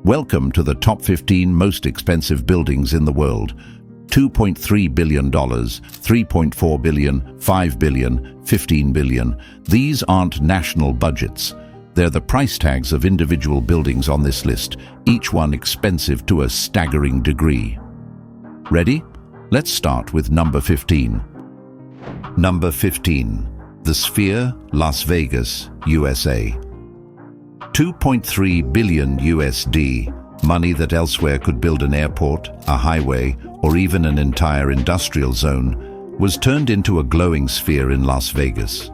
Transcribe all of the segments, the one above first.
Welcome to the top 15 most expensive buildings in the world. $2.3 billion, $3.4 billion, $5 billion, $15 billion. These aren't national budgets. They're the price tags of individual buildings on this list, each one expensive to a staggering degree. Ready? Let's start with number 15. Number 15. The Sphere, Las Vegas, USA. 2.3 billion USD, money that elsewhere could build an airport, a highway, or even an entire industrial zone, was turned into a glowing sphere in Las Vegas.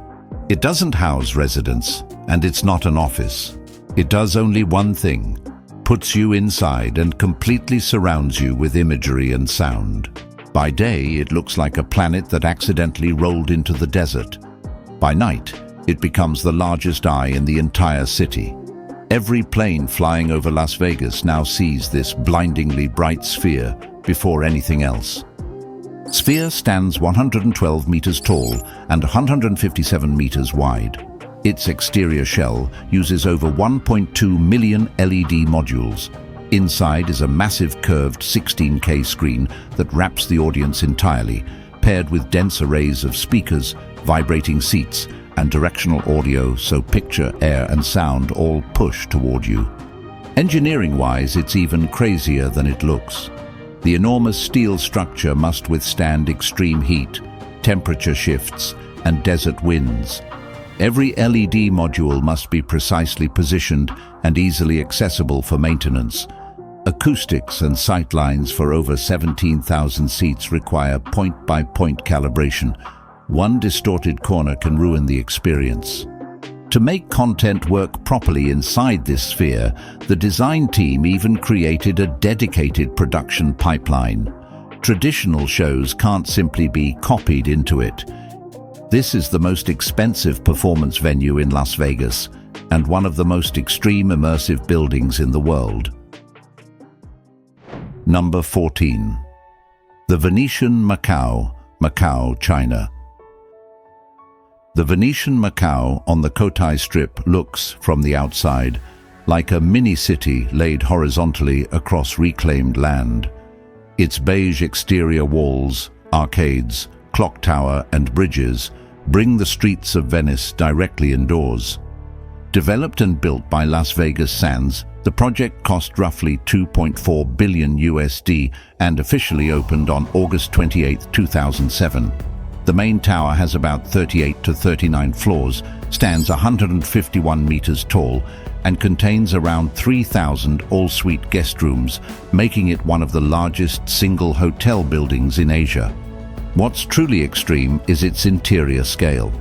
It doesn't house residents, and it's not an office. It does only one thing: puts you inside and completely surrounds you with imagery and sound. By day, it looks like a planet that accidentally rolled into the desert. By night, it becomes the largest eye in the entire city. Every plane flying over Las Vegas now sees this blindingly bright sphere before anything else. Sphere stands 112 meters tall and 157 meters wide. Its exterior shell uses over 1.2 million LED modules. Inside is a massive curved 16K screen that wraps the audience entirely, paired with dense arrays of speakers, vibrating seats, and directional audio, so picture, air, and sound all push toward you. Engineering-wise, it's even crazier than it looks. The enormous steel structure must withstand extreme heat, temperature shifts, and desert winds. Every LED module must be precisely positioned and easily accessible for maintenance. Acoustics and sightlines for over 17,000 seats require point-by-point calibration. One distorted corner can ruin the experience. To make content work properly inside this sphere, the design team even created a dedicated production pipeline. Traditional shows can't simply be copied into it. This is the most expensive performance venue in Las Vegas, and one of the most extreme immersive buildings in the world. Number 14. The Venetian Macao, Macau, China. The Venetian Macao on the Cotai Strip looks, from the outside, like a mini-city laid horizontally across reclaimed land. Its beige exterior walls, arcades, clock tower and bridges bring the streets of Venice directly indoors. Developed and built by Las Vegas Sands, the project cost roughly $2.4 billion USD and officially opened on August 28, 2007. The main tower has about 38 to 39 floors, stands 151 meters tall, and contains around 3,000 all-suite guest rooms, making it one of the largest single hotel buildings in Asia. What's truly extreme is its interior scale.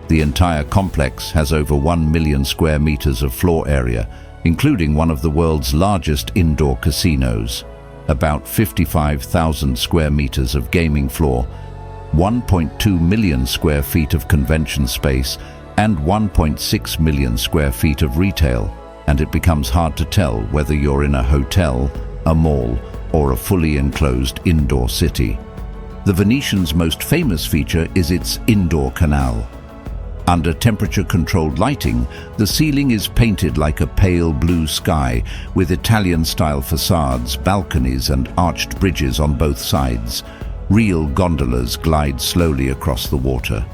The entire complex has over 1 million square meters of floor area, including one of the world's largest indoor casinos, about 55,000 square meters of gaming floor, 1.2 million square feet of convention space, and 1.6 million square feet of retail, and it becomes hard to tell whether you're in a hotel, a mall, or a fully enclosed indoor city. The Venetian's most famous feature is its indoor canal. Under temperature-controlled lighting, the ceiling is painted like a pale blue sky, with Italian-style facades, balconies, and arched bridges on both sides. Real gondolas glide slowly across the water.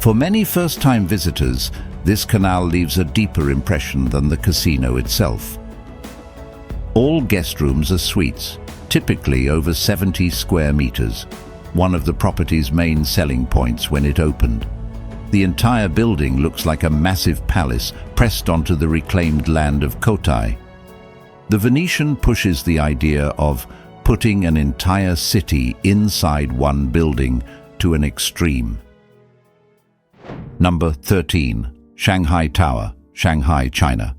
For many first-time visitors, this canal leaves a deeper impression than the casino itself. All guest rooms are suites, typically over 70 square meters, one of the property's main selling points when it opened. The entire building looks like a massive palace pressed onto the reclaimed land of Cotai. The Venetian pushes the idea of putting an entire city inside one building to an extreme. Number 13. Shanghai Tower, Shanghai, China.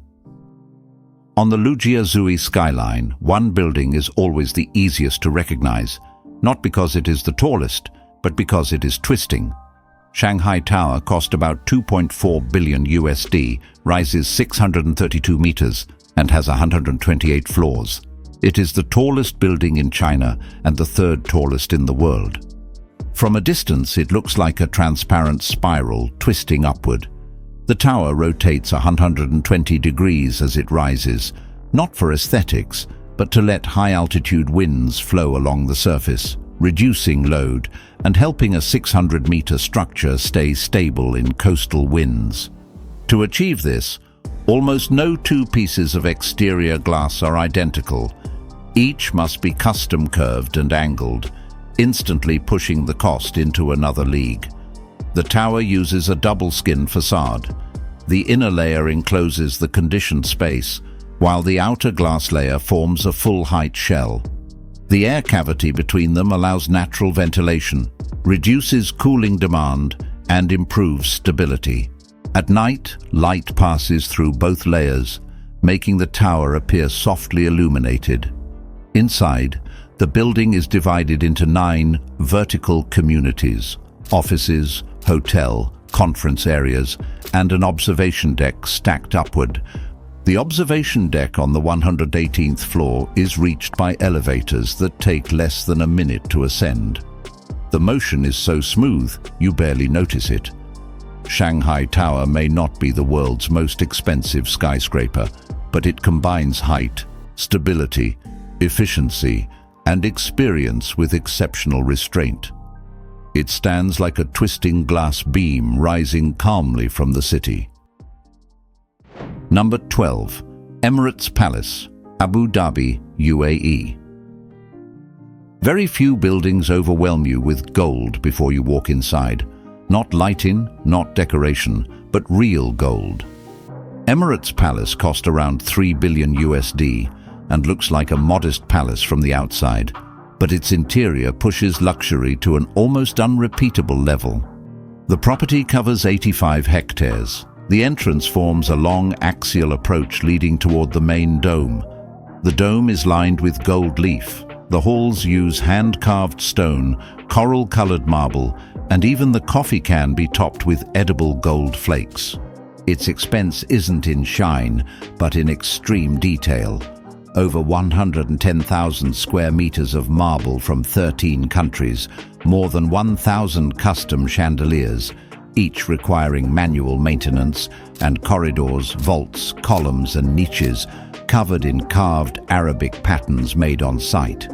On the Lujiazui skyline, one building is always the easiest to recognize, not because it is the tallest, but because it is twisting. Shanghai Tower cost about $2.4 billion USD, rises 632 meters, and has 128 floors. It is the tallest building in China and the third tallest in the world. From a distance, it looks like a transparent spiral twisting upward. The tower rotates 120 degrees as it rises, not for aesthetics, but to let high-altitude winds flow along the surface, reducing load and helping a 600-meter structure stay stable in coastal winds. To achieve this, almost no two pieces of exterior glass are identical. Each must be custom curved and angled, instantly pushing the cost into another league. The tower uses a double-skin facade. The inner layer encloses the conditioned space, while the outer glass layer forms a full-height shell. The air cavity between them allows natural ventilation, reduces cooling demand, and improves stability. At night, light passes through both layers, making the tower appear softly illuminated. Inside, the building is divided into 9 vertical communities: offices, hotel, conference areas, and an observation deck stacked upward. The observation deck on the 118th floor is reached by elevators that take less than a minute to ascend. The motion is so smooth, you barely notice it. Shanghai Tower may not be the world's most expensive skyscraper, but it combines height, stability, efficiency, and experience with exceptional restraint. It stands like a twisting glass beam rising calmly from the city. Number 12. Emirates Palace, Abu Dhabi, UAE. Very few buildings overwhelm you with gold before you walk inside. Not lighting, not decoration, but real gold. Emirates Palace cost around $3 billion and looks like a modest palace from the outside, but its interior pushes luxury to an almost unrepeatable level. The property covers 85 hectares. The entrance forms a long axial approach leading toward the main dome. The dome is lined with gold leaf. The halls use hand-carved stone, coral-colored marble, and even the coffee can be topped with edible gold flakes. Its expense isn't in shine, but in extreme detail. Over 110,000 square meters of marble from 13 countries, more than 1,000 custom chandeliers, each requiring manual maintenance, and corridors, vaults, columns, and niches covered in carved Arabic patterns made on site.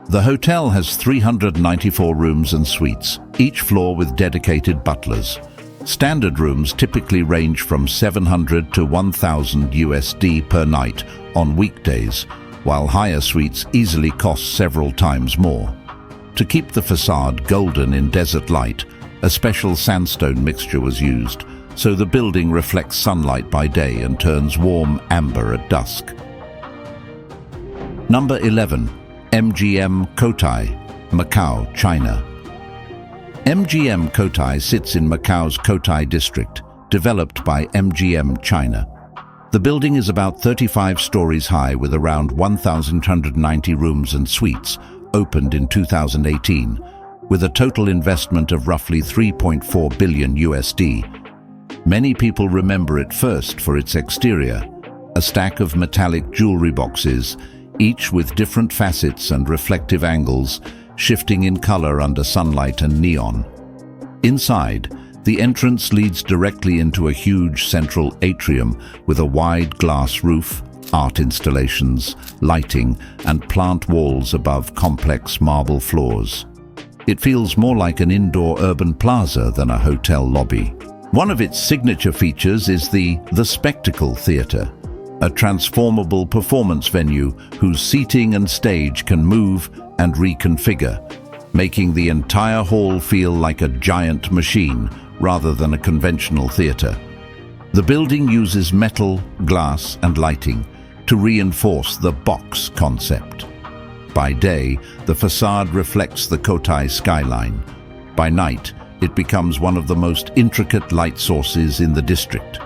The hotel has 394 rooms and suites, each floor with dedicated butlers. Standard rooms typically range from $700 to $1,000 per night on weekdays, while higher suites easily cost several times more. To keep the facade golden in desert light, a special sandstone mixture was used, so the building reflects sunlight by day and turns warm amber at dusk. Number 11. MGM Cotai, Macau, China. MGM Cotai sits in Macau's Cotai district, developed by MGM China. The building is about 35 stories high with around 1,190 rooms and suites, opened in 2018, with a total investment of roughly $3.4 billion. Many people remember it first for its exterior, a stack of metallic jewelry boxes, each with different facets and reflective angles, shifting in color under sunlight and neon. Inside, the entrance leads directly into a huge central atrium with a wide glass roof, art installations, lighting, and plant walls above complex marble floors. It feels more like an indoor urban plaza than a hotel lobby. One of its signature features is the Spectacle Theatre, a transformable performance venue whose seating and stage can move and reconfigure, making the entire hall feel like a giant machine rather than a conventional theatre. The building uses metal, glass, and lighting to reinforce the box concept. By day, the facade reflects the Cotai skyline. By night, it becomes one of the most intricate light sources in the district.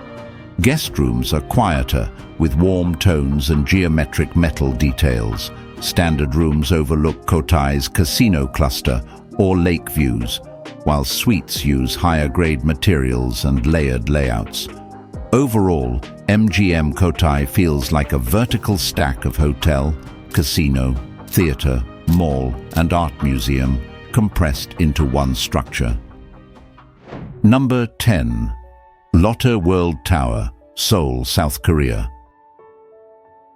Guest rooms are quieter, with warm tones and geometric metal details. Standard rooms overlook Cotai's casino cluster or lake views, while suites use higher-grade materials and layered layouts. Overall, MGM Cotai feels like a vertical stack of hotel, casino, theatre, mall, and art museum compressed into one structure. Number 10. Lotte World Tower, Seoul, South Korea.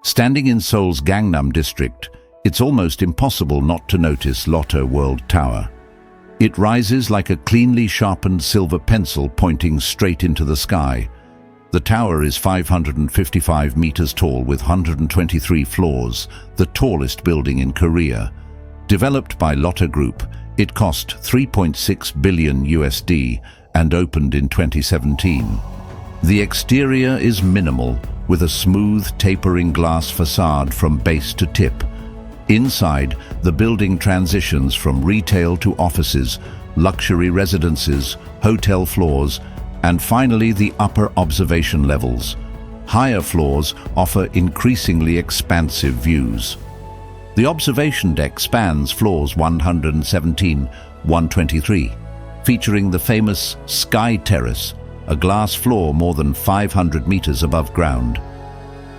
Standing in Seoul's Gangnam district, it's almost impossible not to notice Lotte World Tower. It rises like a cleanly sharpened silver pencil pointing straight into the sky. The tower is 555 meters tall with 123 floors, the tallest building in Korea. Developed by Lotte Group, it cost $3.6 billion and opened in 2017. The exterior is minimal, with a smooth, tapering glass facade from base to tip. Inside, the building transitions from retail to offices, luxury residences, hotel floors, and finally the upper observation levels. Higher floors offer increasingly expansive views. The observation deck spans floors 117-123, featuring the famous Sky Terrace, a glass floor more than 500 meters above ground.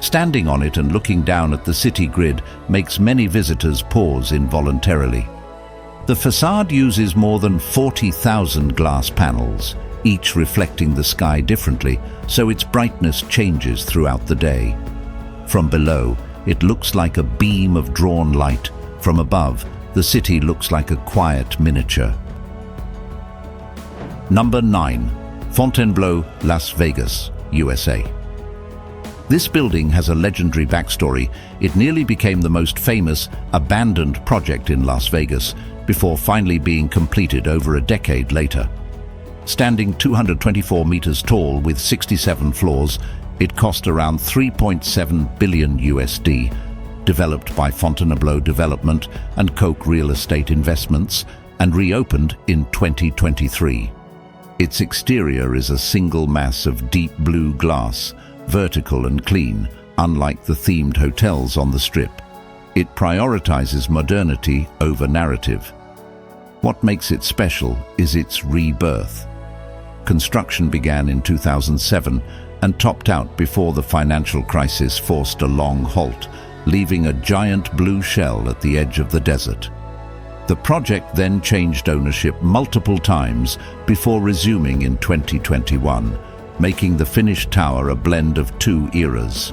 Standing on it and looking down at the city grid makes many visitors pause involuntarily. The facade uses more than 40,000 glass panels, each reflecting the sky differently, so its brightness changes throughout the day. From below, it looks like a beam of drawn light. From above, the city looks like a quiet miniature. Number 9. Fontainebleau Las Vegas, USA. This building has a legendary backstory. It nearly became the most famous abandoned project in Las Vegas before finally being completed over a decade later. Standing 224 meters tall with 67 floors, it cost around $3.7 billion, developed by Fontainebleau Development and Koch Real Estate Investments, and reopened in 2023. Its exterior is a single mass of deep blue glass, vertical and clean, unlike the themed hotels on the Strip. It prioritizes modernity over narrative. What makes it special is its rebirth. Construction began in 2007 and topped out before the financial crisis forced a long halt, leaving a giant blue shell at the edge of the desert. The project then changed ownership multiple times before resuming in 2021, making the finished tower a blend of two eras.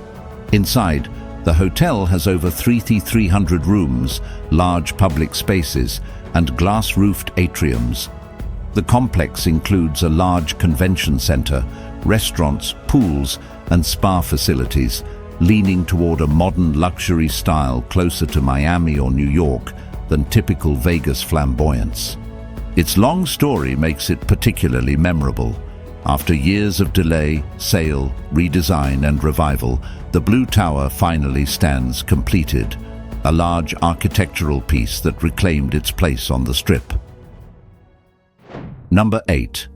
Inside, the hotel has over 3,300 rooms, large public spaces, and glass-roofed atriums. The complex includes a large convention center, restaurants, pools, and spa facilities, leaning toward a modern luxury style closer to Miami or New York than typical Vegas flamboyance. Its long story makes it particularly memorable. After years of delay, sale, redesign, and revival, the Blue Tower finally stands completed, a large architectural piece that reclaimed its place on the Strip. Number 8.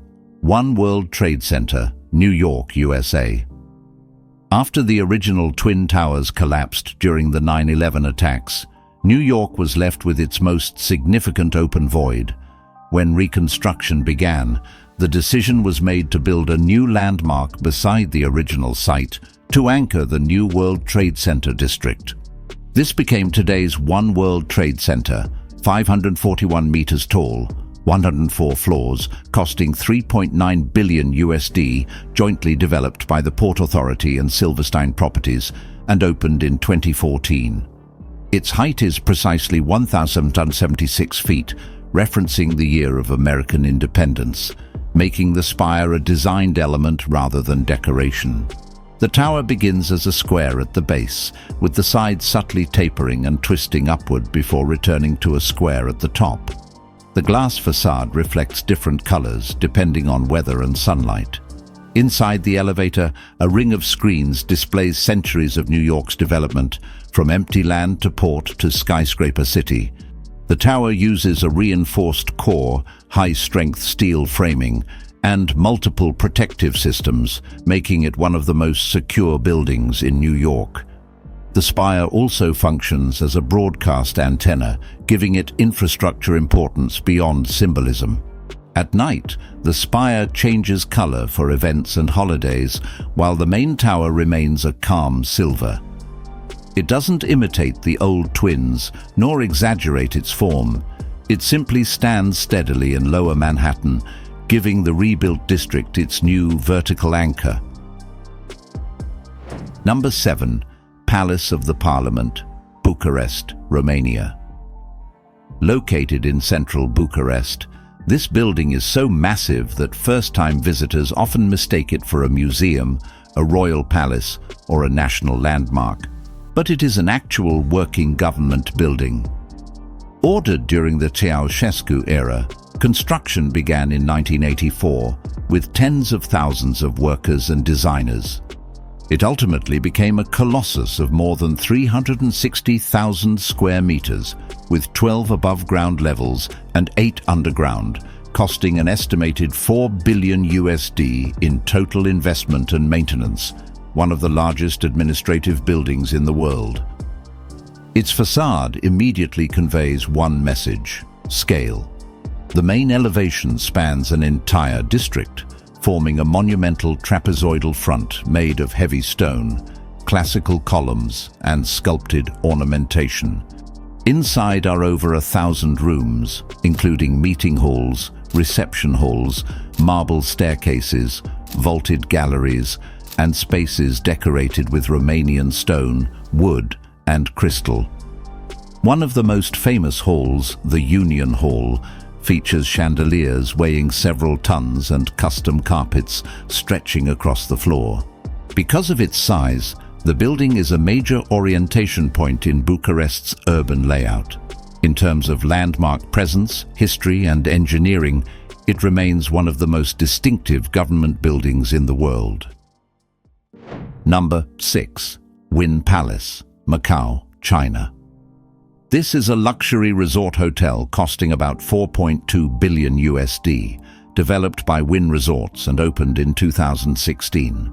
One World Trade Center, New York, USA. After the original Twin Towers collapsed during the 9/11 attacks, New York was left with its most significant open void. When reconstruction began, the decision was made to build a new landmark beside the original site to anchor the new World Trade Center district. This became today's One World Trade Center, 541 meters tall, 104 floors, costing $3.9 billion, jointly developed by the Port Authority and Silverstein Properties, and opened in 2014. Its height is precisely 1,076 feet, referencing the year of American independence, making the spire a designed element rather than decoration. The tower begins as a square at the base, with the sides subtly tapering and twisting upward before returning to a square at the top. The glass facade reflects different colors depending on weather and sunlight. Inside the elevator, a ring of screens displays centuries of New York's development, from empty land to port to skyscraper city. The tower uses a reinforced core, high-strength steel framing, and multiple protective systems, making it one of the most secure buildings in New York. The spire also functions as a broadcast antenna, giving it infrastructure importance beyond symbolism. At night, the spire changes color for events and holidays, while the main tower remains a calm silver. It doesn't imitate the old twins, nor exaggerate its form. It simply stands steadily in Lower Manhattan, giving the rebuilt district its new vertical anchor. Number 7. Palace of the Parliament, Bucharest, Romania. Located in central Bucharest, this building is so massive that first-time visitors often mistake it for a museum, a royal palace, or a national landmark. But it is an actual working government building. Ordered during the Ceausescu era, construction began in 1984 with tens of thousands of workers and designers. It ultimately became a colossus of more than 360,000 square meters, with 12 above-ground levels and 8 underground, costing an estimated $4 billion in total investment and maintenance, one of the largest administrative buildings in the world. Its facade immediately conveys one message: scale. The main elevation spans an entire district, forming a monumental trapezoidal front made of heavy stone, classical columns, and sculpted ornamentation. Inside are over 1,000 rooms, including meeting halls, reception halls, marble staircases, vaulted galleries, and spaces decorated with Romanian stone, wood, and crystal. One of the most famous halls, the Union Hall, features chandeliers weighing several tons and custom carpets stretching across the floor. Because of its size, the building is a major orientation point in Bucharest's urban layout. In terms of landmark presence, history, and engineering, it remains one of the most distinctive government buildings in the world. Number 6. Wynn Palace, Macau, China. This is a luxury resort hotel costing about $4.2 billion, developed by Wynn Resorts and opened in 2016.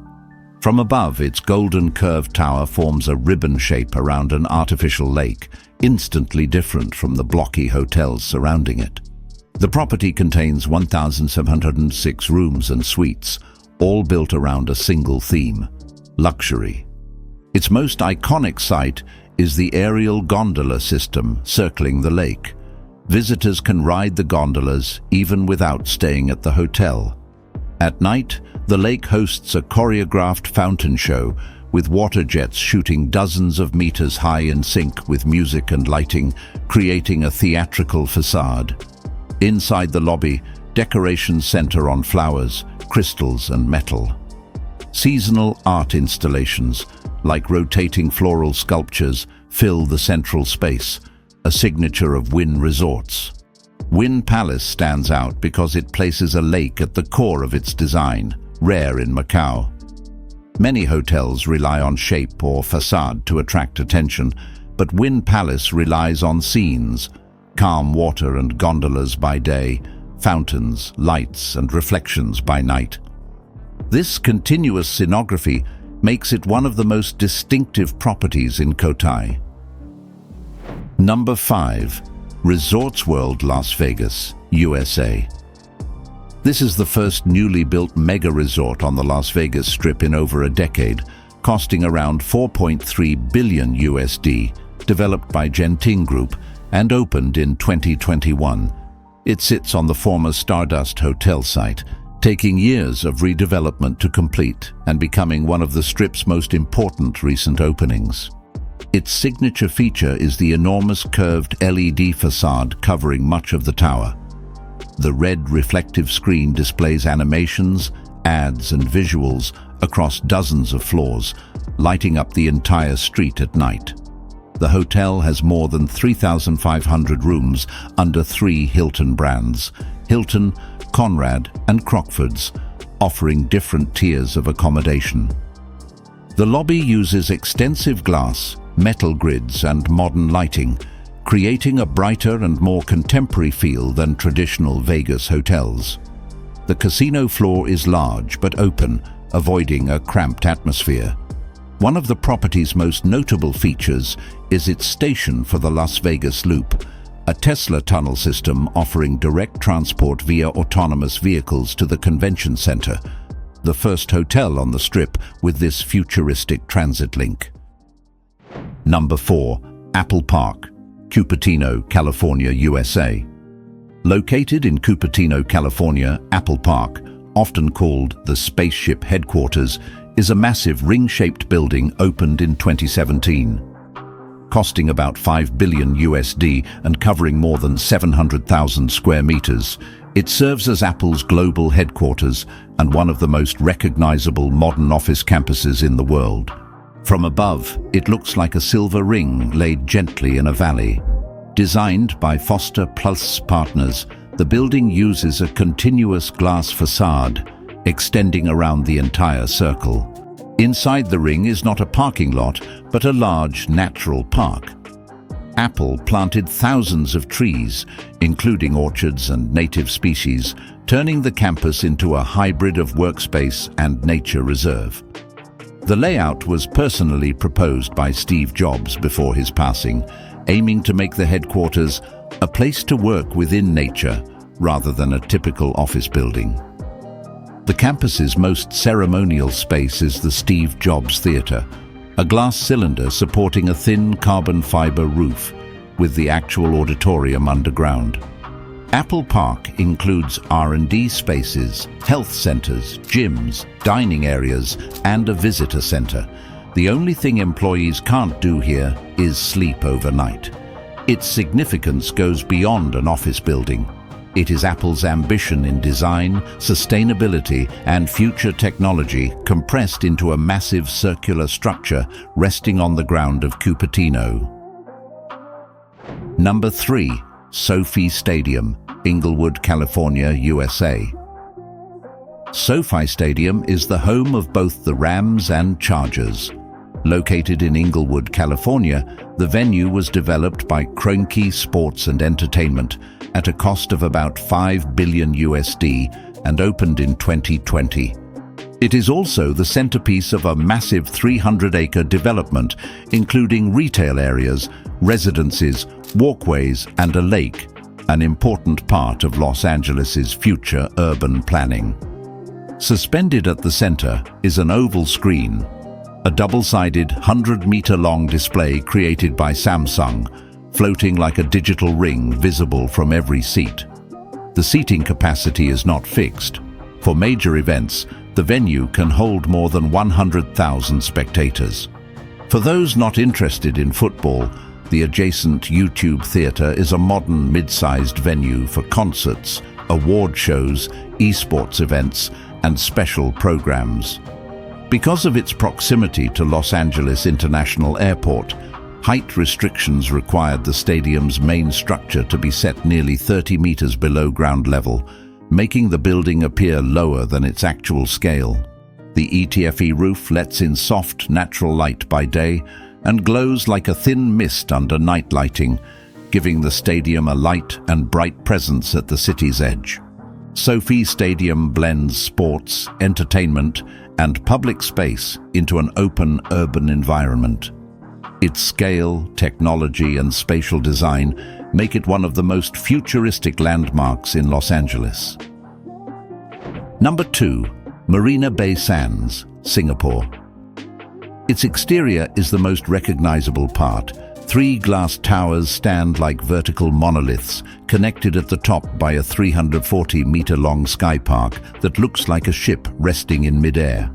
From above, its golden curved tower forms a ribbon shape around an artificial lake, instantly different from the blocky hotels surrounding it. The property contains 1,706 rooms and suites, all built around a single theme: luxury. Its most iconic site is the aerial gondola system circling the lake. Visitors can ride the gondolas even without staying at the hotel. At night, the lake hosts a choreographed fountain show with water jets shooting dozens of meters high in sync with music and lighting, creating a theatrical facade. Inside the lobby, decorations center on flowers, crystals, and metal. Seasonal art installations, like rotating floral sculptures, fill the central space, a signature of Wynn Resorts. Wynn Palace stands out because it places a lake at the core of its design, rare in Macau. Many hotels rely on shape or facade to attract attention, but Wynn Palace relies on scenes: calm water and gondolas by day, fountains, lights, and reflections by night. This continuous scenography makes it one of the most distinctive properties in Cotai. Number 5. Resorts World Las Vegas, USA. This is the first newly built mega resort on the Las Vegas Strip in over a decade, costing around $4.3 billion, developed by Genting Group and opened in 2021. It sits on the former Stardust Hotel site, taking years of redevelopment to complete and becoming one of the Strip's most important recent openings. Its signature feature is the enormous curved LED facade covering much of the tower. The red reflective screen displays animations, ads, and visuals across dozens of floors, lighting up the entire street at night. The hotel has more than 3,500 rooms under 3 Hilton brands: Hilton, Conrad, and Crockford's, offering different tiers of accommodation. The lobby uses extensive glass, metal grids, and modern lighting, creating a brighter and more contemporary feel than traditional Vegas hotels. The casino floor is large but open, avoiding a cramped atmosphere. One of the property's most notable features is its station for the Las Vegas Loop, a Tesla tunnel system offering direct transport via autonomous vehicles to the convention center, the first hotel on the Strip with this futuristic transit link. Number 4. Apple Park, Cupertino, California, USA. Located in Cupertino, California, Apple Park, often called the spaceship headquarters, is a massive ring-shaped building opened in 2017. Costing about $5 billion and covering more than 700,000 square meters, it serves as Apple's global headquarters and one of the most recognizable modern office campuses in the world. From above, it looks like a silver ring laid gently in a valley. Designed by Foster Plus Partners, the building uses a continuous glass facade extending around the entire circle. Inside the ring is not a parking lot, but a large natural park. Apple planted thousands of trees, including orchards and native species, turning the campus into a hybrid of workspace and nature reserve. The layout was personally proposed by Steve Jobs before his passing, aiming to make the headquarters a place to work within nature rather than a typical office building. The campus's most ceremonial space is the Steve Jobs Theatre, a glass cylinder supporting a thin carbon fiber roof with the actual auditorium underground. Apple Park includes R&D spaces, health centers, gyms, dining areas, and a visitor center. The only thing employees can't do here is sleep overnight. Its significance goes beyond an office building. It is Apple's ambition in design, sustainability, and future technology compressed into a massive circular structure resting on the ground of Cupertino. Number 3. SoFi Stadium, Inglewood, California, USA. SoFi Stadium is the home of both the Rams and Chargers. Located in Inglewood, California, the venue was developed by Kroenke Sports and Entertainment at a cost of about $5 billion and opened in 2020. It is also the centerpiece of a massive 300-acre development, including retail areas, residences, walkways, and a lake, an important part of Los Angeles's future urban planning. Suspended at the center is an oval screen, a double-sided 100-meter-long display created by Samsung, floating like a digital ring visible from every seat. The seating capacity is not fixed. For major events, the venue can hold more than 100,000 spectators. For those not interested in football, the adjacent YouTube Theatre is a modern mid-sized venue for concerts, award shows, esports events, and special programs. Because of its proximity to Los Angeles International Airport, height restrictions required the stadium's main structure to be set nearly 30 meters below ground level, making the building appear lower than its actual scale. The ETFE roof lets in soft, natural light by day and glows like a thin mist under night lighting, giving the stadium a light and bright presence at the city's edge. SoFi Stadium blends sports, entertainment, and public space into an open urban environment. Its scale, technology, and spatial design make it one of the most futuristic landmarks in Los Angeles. Number 2. Marina Bay Sands, Singapore. Its exterior is the most recognizable part. 3 glass towers stand like vertical monoliths, connected at the top by a 340-meter-long sky park that looks like a ship resting in midair.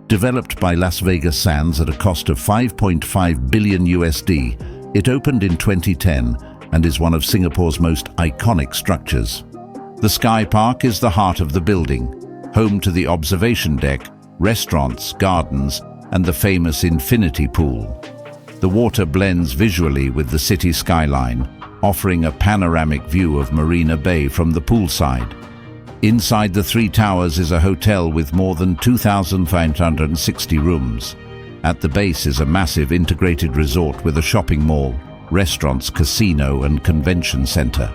Developed by Las Vegas Sands at a cost of $5.5 billion, it opened in 2010 and is one of Singapore's most iconic structures. The Sky Park is the heart of the building, home to the observation deck, restaurants, gardens, and the famous infinity pool. The water blends visually with the city skyline, offering a panoramic view of Marina Bay from the poolside. Inside the 3 towers is a hotel with more than 2,560 rooms. At the base is a massive integrated resort with a shopping mall, restaurants, casino, and convention center.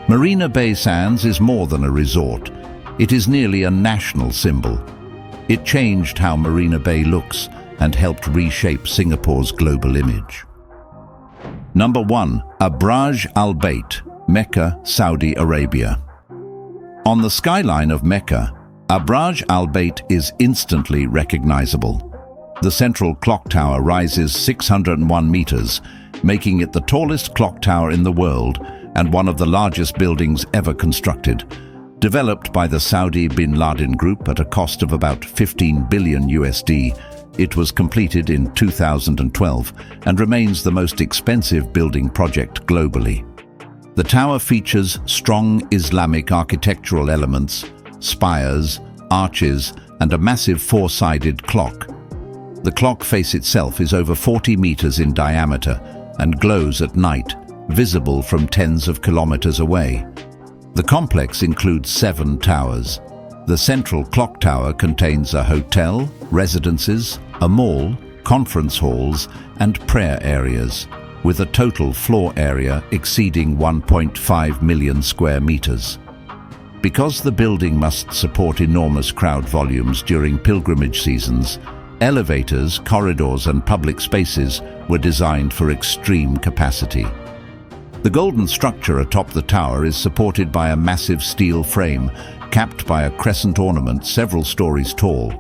Marina Bay Sands is more than a resort. It is nearly a national symbol. It changed how Marina Bay looks and helped reshape Singapore's global image. Number 1. Abraj Al-Bait, Mecca, Saudi Arabia. On the skyline of Mecca, Abraj Al-Bait is instantly recognizable. The central clock tower rises 601 meters, making it the tallest clock tower in the world and one of the largest buildings ever constructed. Developed by the Saudi bin Laden Group at a cost of about 15 billion USD, it was completed in 2012 and remains the most expensive building project globally. The tower features strong Islamic architectural elements, spires, arches, and a massive four-sided clock. The clock face itself is over 40 meters in diameter and glows at night, visible from tens of kilometers away. The complex includes 7 towers. The central clock tower contains a hotel, residences, a mall, conference halls, and prayer areas, with a total floor area exceeding 1.5 million square meters. Because the building must support enormous crowd volumes during pilgrimage seasons, elevators, corridors, and public spaces were designed for extreme capacity. The golden structure atop the tower is supported by a massive steel frame, capped by a crescent ornament several stories tall.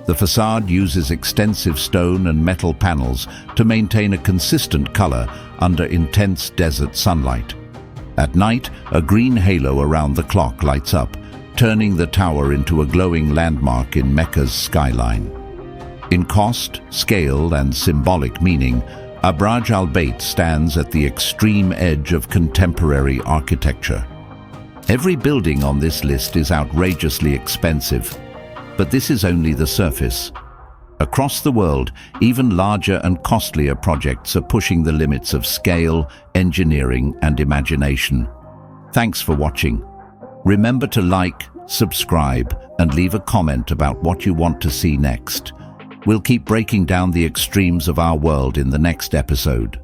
The facade uses extensive stone and metal panels to maintain a consistent color under intense desert sunlight. At night, a green halo around the clock lights up, turning the tower into a glowing landmark in Mecca's skyline. In cost, scale, and symbolic meaning, Abraj Al-Bait stands at the extreme edge of contemporary architecture. Every building on this list is outrageously expensive, but this is only the surface. Across the world, even larger and costlier projects are pushing the limits of scale, engineering, and imagination. Thanks for watching. Remember to like, subscribe, and leave a comment about what you want to see next. We'll keep breaking down the extremes of our world in the next episode.